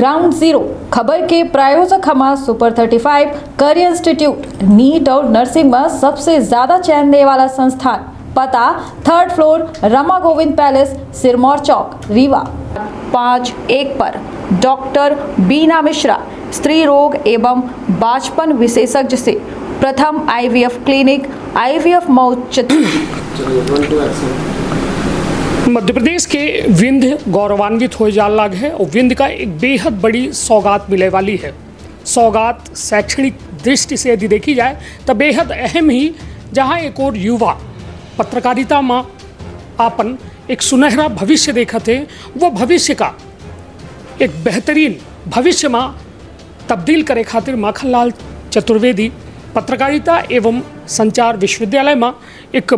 Ground zero खबर के प्रायोजक हमारा सुपर 35 करियर इंस्टीट्यूट नीट और नर्सिंग में सबसे ज्यादा चयन देने वाला संस्थान। पता 3rd floor Rama Govind palace, Sirmaur Chowk, Rewa. 51 पर डॉक्टर बीना मिश्रा, स्त्री रोग एवं बांझपन विशेषज्ञ से प्रथम IVF clinic, IVF Madhya Pradesh के विंध्य गौरवान्वित हो जा लग है और विंध्य का एक बेहद बड़ी सौगात मिले वाली है। सौगात शैक्षणिक दृष्टि से यदि देखी जाए तो बेहद अहम ही, जहां एक और युवा पत्रकारिता में आपन एक सुनहरा भविष्य देखा थे, वो भविष्य का एक बेहतरीन भविष्य में तब्दील करे खातिर माखनलाल चतुर्वेदी पत्रकारिता एवं संचार विश्वविद्यालय में एक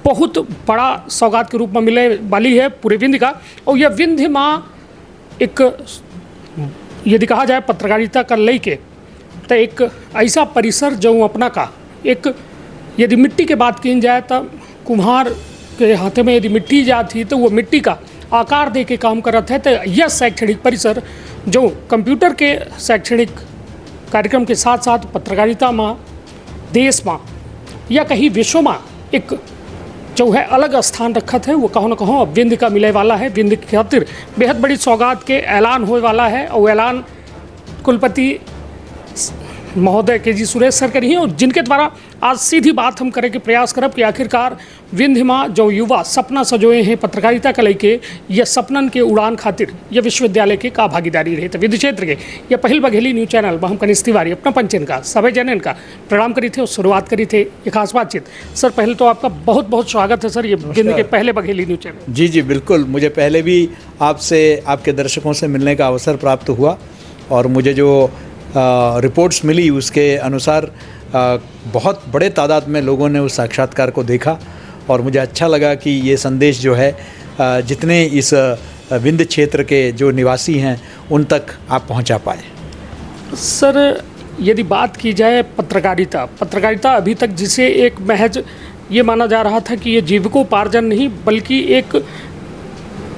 बहुत बड़ा सौगात के रूप में मिले वाली है पूरे विंध्य का। और यह विंध्य में एक यदि कहा जाए पत्रकारिता का लेके तो एक ऐसा परिसर जो अपना का एक, यदि मिट्टी के बात की जाए तो कुम्हार के हाथ में यदि मिट्टी जाती तो वो मिट्टी का आकार दे के काम करत है। तो यह शैक्षणिक परिसर जो कंप्यूटर के शैक्षणिक कार्यक्रम के साथ साथ पत्रकारिता में देश में या कहीं विश्व में एक जो है अलग स्थान रखत है, वो कहो न कहो अब विंध्य का मिले वाला है। विंध्य की खातिर बेहद बड़ी सौगात के ऐलान होने वाला है और ऐलान कुलपति महोदय KG सुरेश सर करी हैं, और जिनके द्वारा आज सीधी बात हम करे के प्रयास करब कि आखिरकार विंध्य में जो युवा सपना सजोए हैं पत्रकारिता का लेके, यह सपनन के उड़ान खातिर यह विश्वविद्यालय के का भागीदारी रहे। तो विंध्य क्षेत्र के यह पहल बघेली न्यूज चैनल में हम कनिष्ठ तिवारी अपना पंचन का सभी जनन का प्रणाम करी थे और शुरुआत करी थे ये खास बातचीत। सर पहले तो आपका बहुत बहुत स्वागत है सर, ये विंध्य के पहले बघेली न्यूज चैनल। जी बिल्कुल, मुझे पहले भी आपसे आपके दर्शकों से मिलने का अवसर प्राप्त हुआ और मुझे जो रिपोर्ट्स मिली उसके अनुसार बहुत बड़े तादाद में लोगों ने उस साक्षात्कार को देखा और मुझे अच्छा लगा कि ये संदेश जो है जितने इस विंध्य क्षेत्र के जो निवासी हैं उन तक आप पहुंचा पाए। सर यदि बात की जाए पत्रकारिता अभी तक जिसे एक महज ये माना जा रहा था कि ये जीविकोपार्जन नहीं बल्कि एक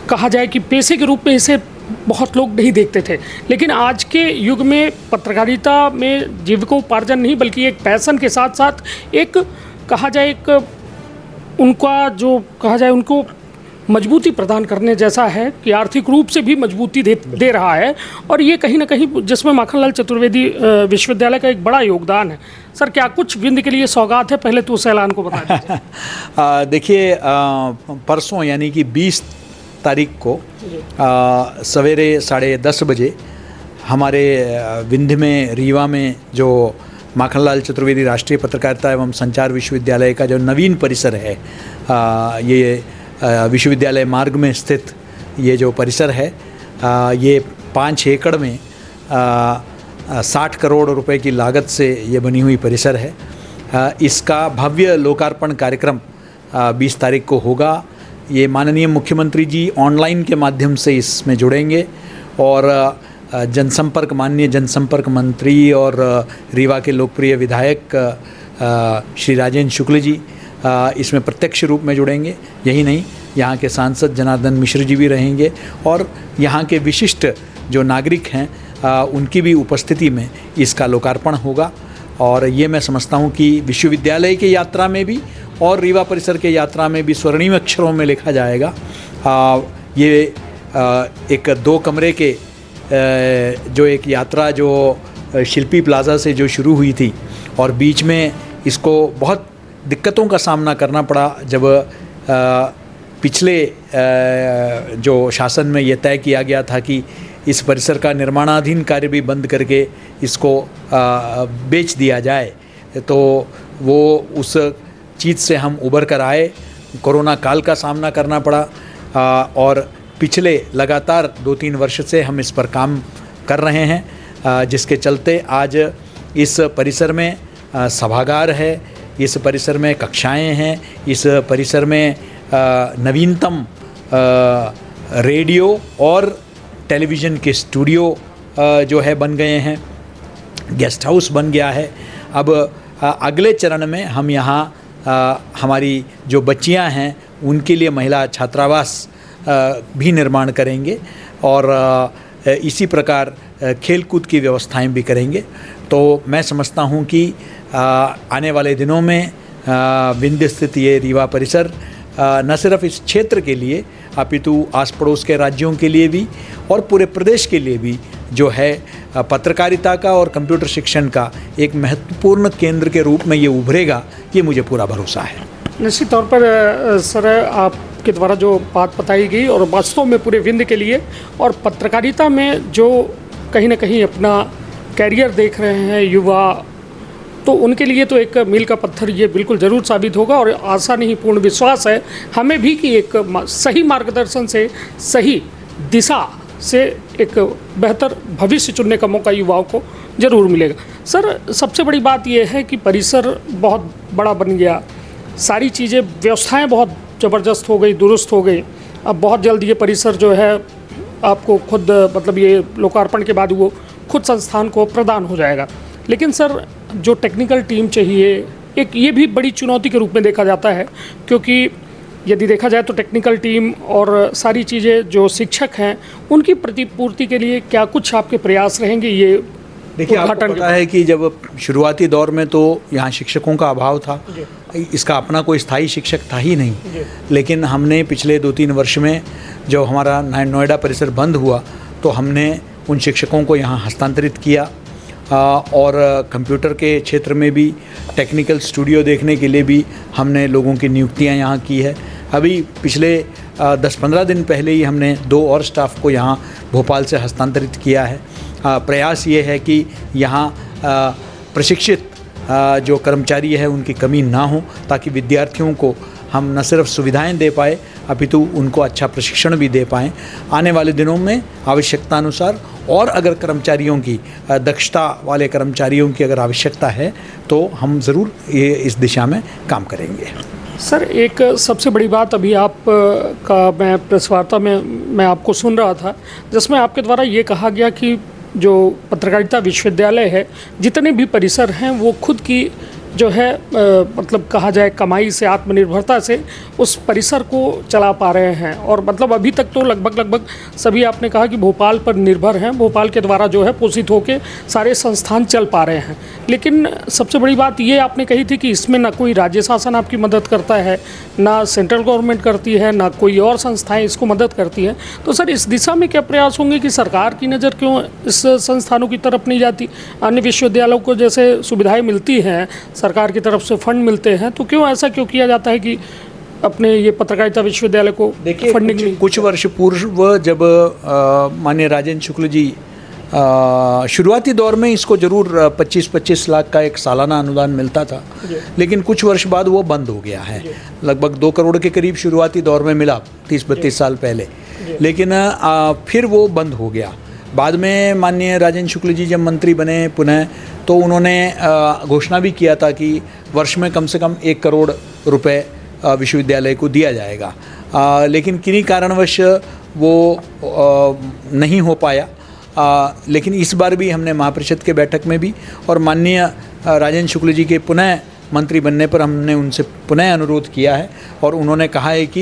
कहा जाए कि पेशे के रूप में इसे बहुत लोग नहीं देखते थे, लेकिन आज के युग में पत्रकारिता में जीविकोपार्जन नहीं बल्कि एक पैशन के साथ साथ एक कहा जाए एक उनका जो कहा जाए उनको मजबूती प्रदान करने जैसा है कि आर्थिक रूप से भी मजबूती दे रहा है। और ये कहीं ना कहीं जिसमें माखनलाल चतुर्वेदी विश्वविद्यालय का एक बड़ा योगदान है। सर क्या कुछ विंध्य के लिए सौगात है, पहले तो उस ऐलान को बता दीजिए। देखिए परसों यानी कि 20 तारीख को सवेरे 10:30 बजे हमारे विंध्य में रीवा में जो माखनलाल चतुर्वेदी राष्ट्रीय पत्रकारिता एवं संचार विश्वविद्यालय का जो नवीन परिसर है, ये विश्वविद्यालय मार्ग में स्थित ये जो परिसर है, ये 5 एकड़ में 60 करोड़ रुपए की लागत से ये बनी हुई परिसर है। इसका भव्य लोकार्पण कार्यक्रम 20 तारीख को होगा। ये माननीय मुख्यमंत्री जी ऑनलाइन के माध्यम से इसमें जुड़ेंगे और माननीय जनसंपर्क मंत्री और रीवा के लोकप्रिय विधायक श्री राजेंद्र शुक्ल जी इसमें प्रत्यक्ष रूप में जुड़ेंगे। यही नहीं, यहाँ के सांसद जनार्दन मिश्र जी भी रहेंगे और यहाँ के विशिष्ट जो नागरिक हैं उनकी भी उपस्थिति में इसका लोकार्पण होगा। और ये मैं समझता हूँ कि विश्वविद्यालय की यात्रा में भी और रीवा परिसर के यात्रा में भी स्वर्णिम अक्षरों में लिखा जाएगा। ये एक 2 कमरे के जो एक यात्रा जो शिल्पी प्लाज़ा से जो शुरू हुई थी और बीच में इसको बहुत दिक्कतों का सामना करना पड़ा जब पिछले जो शासन में ये तय किया गया था कि इस परिसर का निर्माणाधीन कार्य भी बंद करके इसको बेच दिया जाए, तो वो उस चीज़ से हम उबर कर आए। कोरोना काल का सामना करना पड़ा और पिछले लगातार 2-3 वर्ष से हम इस पर काम कर रहे हैं, जिसके चलते आज इस परिसर में सभागार है, इस परिसर में कक्षाएं हैं, इस परिसर में नवीनतम रेडियो और टेलीविज़न के स्टूडियो जो है बन गए हैं, गेस्ट हाउस बन गया है। अब अगले चरण में हम यहाँ हमारी जो बच्चियां हैं उनके लिए महिला छात्रावास भी निर्माण करेंगे और इसी प्रकार खेलकूद की व्यवस्थाएं भी करेंगे। तो मैं समझता हूं कि आने वाले दिनों में विंध्य स्थित ये रीवा परिसर न सिर्फ इस क्षेत्र के लिए अपितु आस पड़ोस के राज्यों के लिए भी और पूरे प्रदेश के लिए भी जो है पत्रकारिता का और कंप्यूटर शिक्षण का एक महत्वपूर्ण केंद्र के रूप में ये उभरेगा, ये मुझे पूरा भरोसा है। निश्चित तौर पर सर, आपके द्वारा जो बात बताई गई और वास्तव में पूरे विंध्य के लिए और पत्रकारिता में जो कहीं ना कहीं अपना कैरियर देख रहे हैं युवा, तो उनके लिए तो एक मील का पत्थर ये बिल्कुल ज़रूर साबित होगा। और आशा नहीं, पूर्ण विश्वास है हमें भी कि एक सही मार्गदर्शन से, सही दिशा से एक बेहतर भविष्य चुनने का मौका युवाओं को ज़रूर मिलेगा। सर, सबसे बड़ी बात यह है कि परिसर बहुत बड़ा बन गया, सारी चीज़ें, व्यवस्थाएं बहुत ज़बरदस्त हो गई, दुरुस्त हो गई। अब बहुत जल्द ये परिसर जो है आपको खुद, मतलब ये लोकार्पण के बाद वो खुद संस्थान को प्रदान हो जाएगा। लेकिन सर, जो टेक्निकल टीम चाहिए, एक ये भी बड़ी चुनौती के रूप में देखा जाता है, क्योंकि यदि देखा जाए तो टेक्निकल टीम और सारी चीज़ें, जो शिक्षक हैं, उनकी प्रतिपूर्ति के लिए क्या कुछ आपके प्रयास रहेंगे? ये देखिए, आपको पता है कि जब शुरुआती दौर में तो यहाँ शिक्षकों का अभाव था, इसका अपना कोई स्थायी शिक्षक था ही नहीं। लेकिन हमने पिछले 2-3 वर्ष में जो हमारा नोएडा परिसर बंद हुआ, तो हमने उन शिक्षकों को यहाँ हस्तांतरित किया और कंप्यूटर के क्षेत्र में भी टेक्निकल स्टूडियो देखने के लिए भी हमने लोगों की नियुक्तियाँ यहाँ की है। अभी पिछले 10-15 दिन पहले ही हमने 2 और स्टाफ को यहाँ भोपाल से हस्तांतरित किया है। प्रयास ये है कि यहाँ प्रशिक्षित जो कर्मचारी है उनकी कमी ना हो, ताकि विद्यार्थियों को हम न सिर्फ सुविधाएं दे पाए अपितु उनको अच्छा प्रशिक्षण भी दे पाएँ। आने वाले दिनों में आवश्यकता अनुसार और अगर कर्मचारियों की, दक्षता वाले कर्मचारियों की अगर आवश्यकता है तो हम ज़रूर ये इस दिशा में काम करेंगे। सर, एक सबसे बड़ी बात अभी आप का मैं प्रेस वार्ता में मैं आपको सुन रहा था, जिसमें आपके द्वारा ये कहा गया कि जो पत्रकारिता विश्वविद्यालय है, जितने भी परिसर हैं, वो खुद की जो है मतलब कहा जाए कमाई से, आत्मनिर्भरता से उस परिसर को चला पा रहे हैं। और मतलब अभी तक तो लगभग सभी, आपने कहा कि भोपाल पर निर्भर हैं, भोपाल के द्वारा जो है पोषित होकर सारे संस्थान चल पा रहे हैं। लेकिन सबसे बड़ी बात ये आपने कही थी कि इसमें ना कोई राज्य शासन आपकी मदद करता है, ना सेंट्रल गवर्नमेंट करती है, ना कोई और संस्थाएं इसको मदद करती हैं। तो सर, इस दिशा में क्या प्रयास होंगे कि सरकार की नज़र क्यों इस संस्थानों की तरफ नहीं जाती? अन्य विश्वविद्यालयों को जैसे सुविधाएँ मिलती हैं, सरकार की तरफ से फंड मिलते हैं, तो क्यों ऐसा क्यों किया जाता है कि अपने ये पत्रकारिता विश्वविद्यालय को फंडिंग नहीं? कुछ वर्ष पूर्व जब माननीय राजेंद्र शुक्ल जी शुरुआती दौर में इसको ज़रूर 25-25 लाख का एक सालाना अनुदान मिलता था, लेकिन कुछ वर्ष बाद वो बंद हो गया है। लगभग 2 करोड़ के करीब शुरुआती दौर में मिला 30-32 साल पहले, लेकिन फिर वो बंद हो गया। बाद में माननीय राजेंद्र शुक्ल जी जब मंत्री बने पुनः, तो उन्होंने घोषणा भी किया था कि वर्ष में कम से कम 1 करोड़ रुपए विश्वविद्यालय को दिया जाएगा, लेकिन किन्हीं कारणवश वो नहीं हो पाया। लेकिन इस बार भी हमने महापरिषद के बैठक में भी और माननीय राजेंद्र शुक्ल जी के पुनः मंत्री बनने पर हमने उनसे पुनः अनुरोध किया है और उन्होंने कहा है कि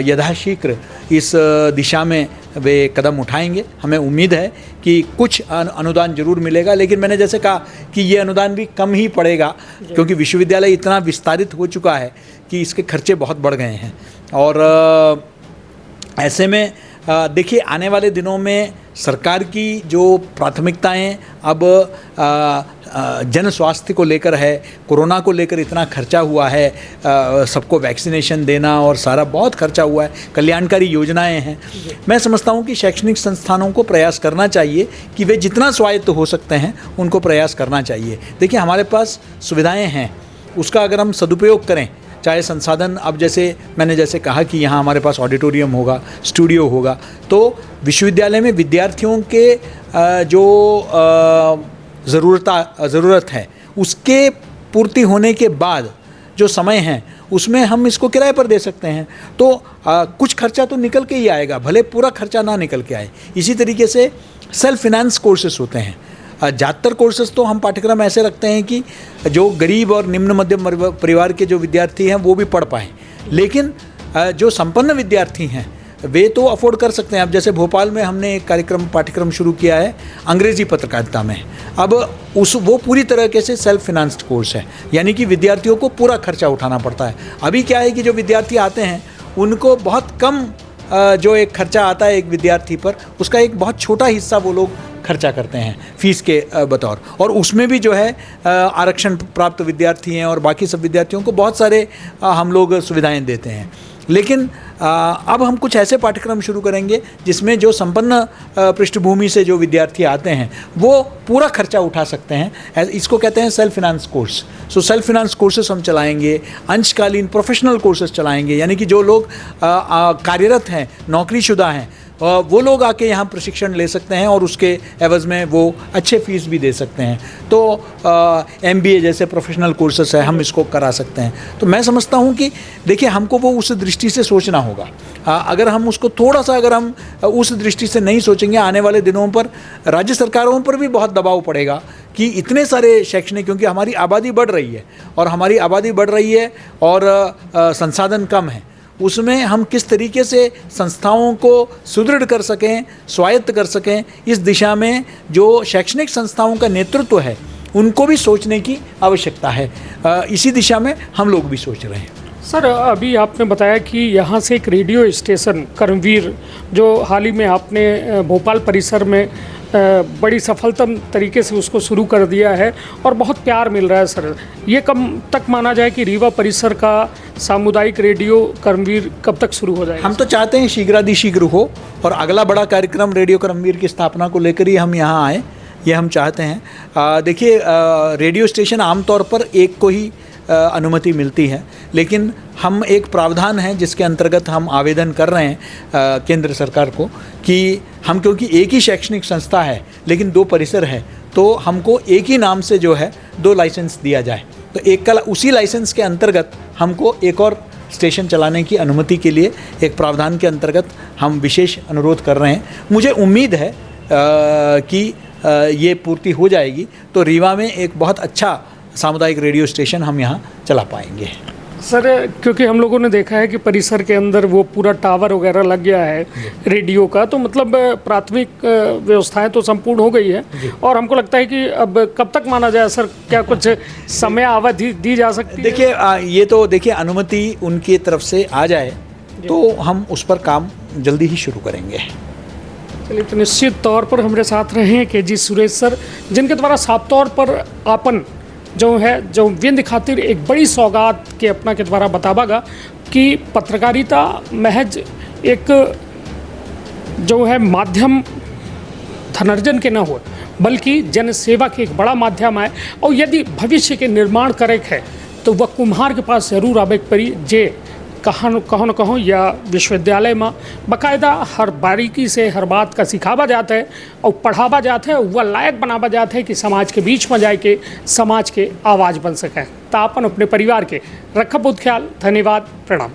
यथाशीघ्र इस दिशा में वे कदम उठाएंगे। हमें उम्मीद है कि कुछ अनुदान जरूर मिलेगा, लेकिन मैंने जैसे कहा कि ये अनुदान भी कम ही पड़ेगा, क्योंकि विश्वविद्यालय इतना विस्तारित हो चुका है कि इसके खर्चे बहुत बढ़ गए हैं। और ऐसे में देखिए, आने वाले दिनों में सरकार की जो प्राथमिकताएं अब जन स्वास्थ्य को लेकर है, कोरोना को लेकर इतना खर्चा हुआ है, सबको वैक्सीनेशन देना और सारा बहुत खर्चा हुआ है, कल्याणकारी योजनाएं हैं। मैं समझता हूं कि शैक्षणिक संस्थानों को प्रयास करना चाहिए कि वे जितना स्वायत्त हो सकते हैं उनको प्रयास करना चाहिए। देखिए, हमारे पास सुविधाएँ हैं, उसका अगर हम सदुपयोग करें, चाहे संसाधन, अब मैंने जैसे कहा कि यहाँ हमारे पास ऑडिटोरियम होगा, स्टूडियो होगा, तो विश्वविद्यालय में विद्यार्थियों के जो ज़रूरत है उसके पूर्ति होने के बाद जो समय है उसमें हम इसको किराए पर दे सकते हैं। तो कुछ खर्चा तो निकल के ही आएगा, भले पूरा खर्चा ना निकल के आए। इसी तरीके से सेल्फ फिनेंस कोर्सेस होते हैं। ज़्यादातर कोर्सेज तो हम पाठ्यक्रम ऐसे रखते हैं कि जो गरीब और निम्न मध्यम परिवार के जो विद्यार्थी हैं वो भी पढ़ पाएँ, लेकिन जो संपन्न विद्यार्थी हैं वे तो अफोर्ड कर सकते हैं। अब जैसे भोपाल में हमने एक पाठ्यक्रम शुरू किया है अंग्रेजी पत्रकारिता में। अब वो पूरी तरीके से सेल्फ फिनांस्ड कोर्स है, यानी कि विद्यार्थियों को पूरा खर्चा उठाना पड़ता है। अभी क्या है कि जो विद्यार्थी आते हैं उनको बहुत कम जो एक खर्चा आता है एक विद्यार्थी पर, उसका एक बहुत छोटा हिस्सा वो लोग खर्चा करते हैं फीस के बतौर, और उसमें भी जो है आरक्षण प्राप्त विद्यार्थी हैं और बाकी सब विद्यार्थियों को बहुत सारे हम लोग सुविधाएं देते हैं। लेकिन अब हम कुछ ऐसे पाठ्यक्रम शुरू करेंगे जिसमें जो संपन्न पृष्ठभूमि से जो विद्यार्थी आते हैं वो पूरा खर्चा उठा सकते हैं। इसको कहते हैं self finance course. So self finance courses हम चलाएंगे, अंशकालीन प्रोफेशनल कोर्सेज चलाएंगे, यानी कि जो लोग कार्यरत हैं, नौकरीशुदा हैं, वो लोग आके यहाँ प्रशिक्षण ले सकते हैं और उसके एवज़ में वो अच्छे फीस भी दे सकते हैं। तो MBA जैसे प्रोफेशनल कोर्सेस है, हम इसको करा सकते हैं। तो मैं समझता हूँ कि देखिए हमको वो उस दृष्टि से सोचना होगा। अगर हम उसको थोड़ा सा अगर हम उस दृष्टि से नहीं सोचेंगे, आने वाले दिनों पर राज्य सरकारों पर भी बहुत दबाव पड़ेगा कि इतने सारे शैक्षणिक, क्योंकि हमारी आबादी बढ़ रही है और हमारी आबादी बढ़ रही है और संसाधन कम है, उसमें हम किस तरीके से संस्थाओं को सुदृढ़ कर सकें, स्वायत्त कर सकें, इस दिशा में जो शैक्षणिक संस्थाओं का नेतृत्व है उनको भी सोचने की आवश्यकता है। इसी दिशा में हम लोग भी सोच रहे हैं। सर, अभी आपने बताया कि यहाँ से एक रेडियो स्टेशन कर्मवीर जो हाल ही में आपने भोपाल परिसर में बड़ी सफलता तरीके से उसको शुरू कर दिया है और बहुत प्यार मिल रहा है। सर, ये कब तक माना जाए कि रीवा परिसर का सामुदायिक रेडियो कर्मवीर कब तक शुरू हो जाएगा? हम तो चाहते हैं शीघ्रातिशीघ्र हो और अगला बड़ा कार्यक्रम रेडियो कर्मवीर की स्थापना को लेकर ही हम यहाँ आए, ये हम चाहते हैं। देखिए, रेडियो स्टेशन आमतौर पर एक को ही अनुमति मिलती है, लेकिन हम एक प्रावधान है जिसके अंतर्गत हम आवेदन कर रहे हैं केंद्र सरकार को कि हम, क्योंकि एक ही शैक्षणिक संस्था है लेकिन 2 परिसर है, तो हमको एक ही नाम से जो है 2 लाइसेंस दिया जाए। तो एक का उसी लाइसेंस के अंतर्गत हमको एक और स्टेशन चलाने की अनुमति के लिए एक प्रावधान के अंतर्गत हम विशेष अनुरोध कर रहे हैं। मुझे उम्मीद है कि ये पूर्ति हो जाएगी तो रीवा में एक बहुत अच्छा सामुदायिक रेडियो स्टेशन हम यहाँ चला पाएंगे। सर, क्योंकि हम लोगों ने देखा है कि परिसर के अंदर वो पूरा टावर वगैरह लग गया है रेडियो का, तो मतलब प्राथमिक व्यवस्थाएं तो संपूर्ण हो गई है और हमको लगता है कि अब कब तक माना जाए सर, क्या कुछ समय अवधि दी जा सकती है? देखिए, ये तो देखिए अनुमति उनकी तरफ से आ जाए तो हम उस पर काम जल्दी ही शुरू करेंगे। चलिए, तो निश्चित तौर पर हमारे साथ रहे हैं KG सुरेश सर, जिनके द्वारा साफ तौर पर आपन जो विंध्य खातिर एक बड़ी सौगात के अपना के द्वारा बतावागा कि पत्रकारिता महज एक जो है माध्यम धनार्जन के न हो, बल्कि जन सेवा के एक बड़ा माध्यम है। और यदि भविष्य के निर्माण करे है तो वह कुम्हार के पास जरूर आवे पड़ी, जे कहाँ न कहो या विश्वविद्यालय में बाकायदा हर बारीकी से हर बात का सिखावा जाता है और पढ़ावा जाता है, वह लायक बनावा जाता है कि समाज के बीच में जाए के समाज के आवाज़ बन सके। तो अपन अपने परिवार के रखब बहुत ख्याल। धन्यवाद, प्रणाम।